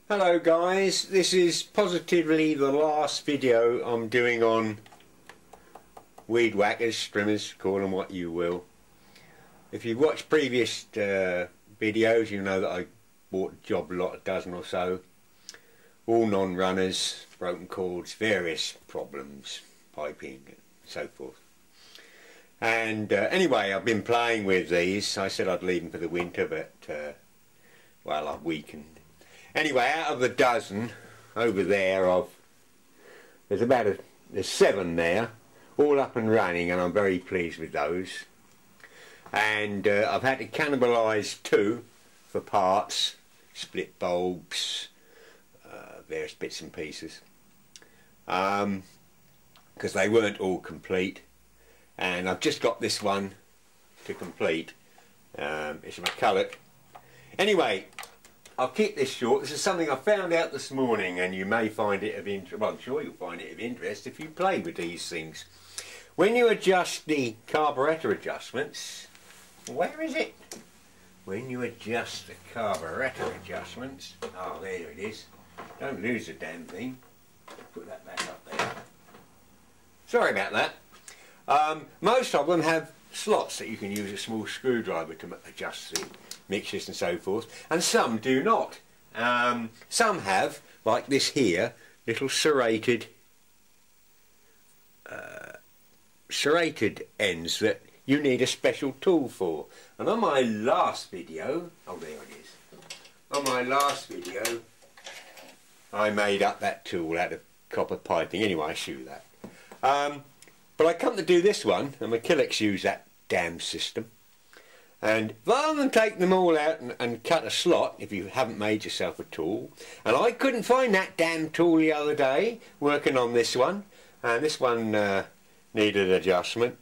Hello guys, this is positively the last video I'm doing on weed whackers, strimmers, call them what you will. If you've watched previous videos, you know that I bought a job lot, a dozen or so, all non-runners, broken cords, various problems, piping and so forth. And anyway, I've been playing with these. I said I'd leave them for the winter, but well, I've weakened. Anyway, out of the dozen over there, there's 7 there, all up and running, and I'm very pleased with those. And I've had to cannibalise 2 for parts, split bulbs, various bits and pieces, because they weren't all complete. And I've just got this one to complete. It's a McCulloch. Anyway, I'll keep this short. This is something I found out this morning, and you may find it of interest. Well, I'm sure you'll find it of interest if you play with these things. When you adjust the carburettor adjustments, where is it? When you adjust the carburettor adjustments, oh, there it is. Don't lose the damn thing. Put that back up there. Sorry about that. Most of them have slots that you can use a small screwdriver to adjust the mixtures and so forth, and some do not. Some have, like this here, little serrated ends that you need a special tool for. And on my last video, oh there it is, on my last video I made up that tool out of copper piping. Anyway, I show that. But I come to do this one, and McCullochs use that damn system. And rather than take them all out and cut a slot, if you haven't made yourself a tool, and I couldn't find that damn tool the other day working on this one, and this one needed adjustment,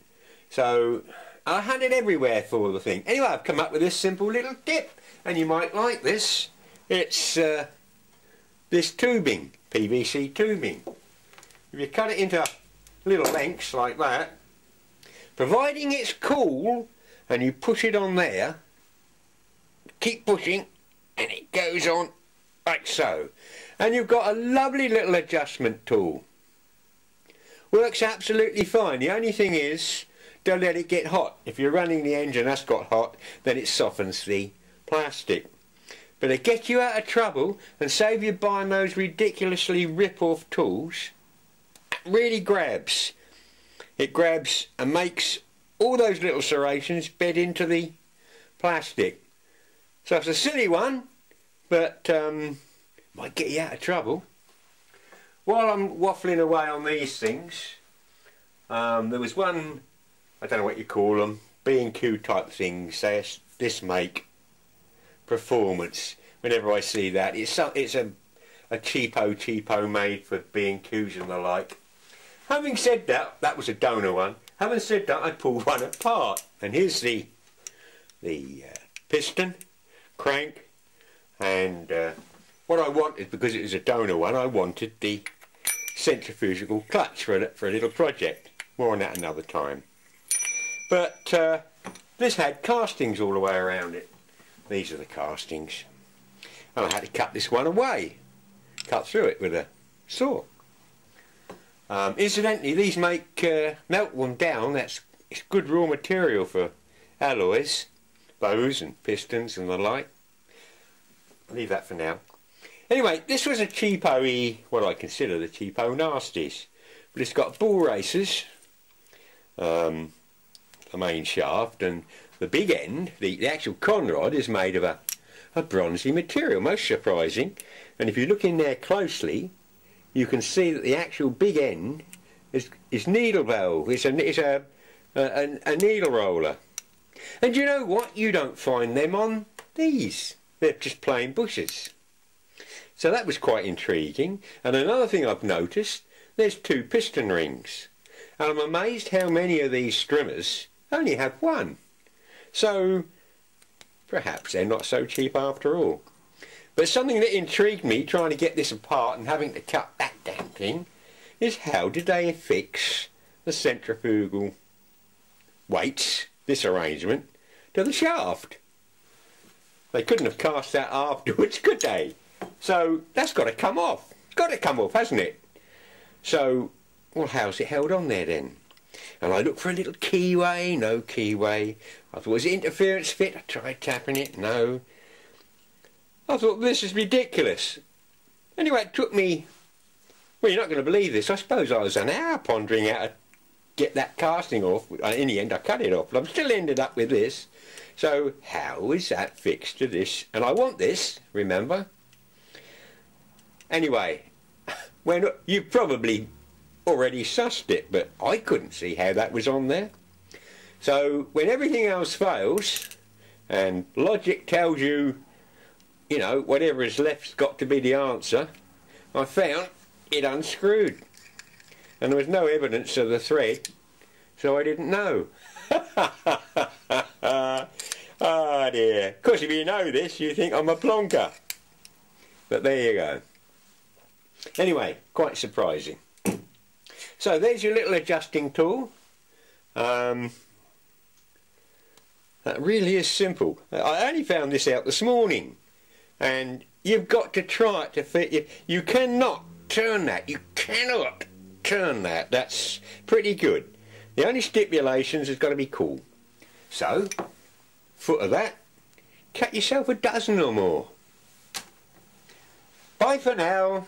so I had it everywhere for the thing. Anyway, I've come up with this simple little tip, and you might like this. It's this tubing, PVC tubing. If you cut it into little lengths like that, providing it's cool, and you push it on there, keep pushing, and it goes on like so. And you've got a lovely little adjustment tool. Works absolutely fine. The only thing is, don't let it get hot. If you're running the engine that's got hot, then it softens the plastic. But to get you out of trouble and save you buying those ridiculously rip-off tools, it really grabs. It grabs and makes all those little serrations bed into the plastic. So it's a silly one, but might get you out of trouble. While I'm waffling away on these things, there was one, I don't know what you call them, B&Q type things, this make, Performance. Whenever I see that, it's a cheapo made for B&Qs and the like. Having said that, that was a donor one. Having said that, I pulled one apart, and here's the piston, crank, and what I wanted, because it was a donor one, I wanted the centrifugal clutch for a little project. More on that another time. But this had castings all the way around it. These are the castings, and I had to cut this one away, cut through it with a saw. Incidentally, these make melt them down. It's good raw material for alloys, bows and pistons and the like. I'll leave that for now. Anyway, this was a cheapo-y, what I consider the cheapo nasties, but it's got ball races, the main shaft, and the big end, the actual conrod, is made of a bronzy material, most surprising. And if you look in there closely, you can see that the actual big end is needle valve. It's a needle roller. And you know what? You don't find them on these. They're just plain bushes. So that was quite intriguing. And another thing I've noticed, there's 2 piston rings. And I'm amazed how many of these strimmers only have 1. So perhaps they're not so cheap after all. But something that intrigued me trying to get this apart and having to cut that damn thing is how did they fix the centrifugal weights, this arrangement, to the shaft? They couldn't have cast that afterwards, could they? So that's got to come off. It's got to come off, hasn't it? So, well, how's it held on there then? And I looked for a little keyway, no keyway. I thought, was it interference fit? I tried tapping it, no. I thought, this is ridiculous. Anyway, it took me, well, you're not going to believe this, I suppose I was an hour pondering how to get that casting off. In the end, I cut it off, but I'm still ended up with this. So, how is that fixed to this? And I want this, remember? Anyway, when you've probably already sussed it, but I couldn't see how that was on there. So, when everything else fails, and logic tells you, you know, whatever is left's got to be the answer, I found it unscrewed. And there was no evidence of the thread, so I didn't know. Oh dear. Of course, if you know this, you think I'm a plonker. But there you go. Anyway, quite surprising. So there's your little adjusting tool. That really is simple. I only found this out this morning. And you've got to try it to fit you. You cannot turn that. You cannot turn that. That's pretty good. The only stipulations has got to be cool. So, foot of that, cut yourself a dozen or more. Bye for now.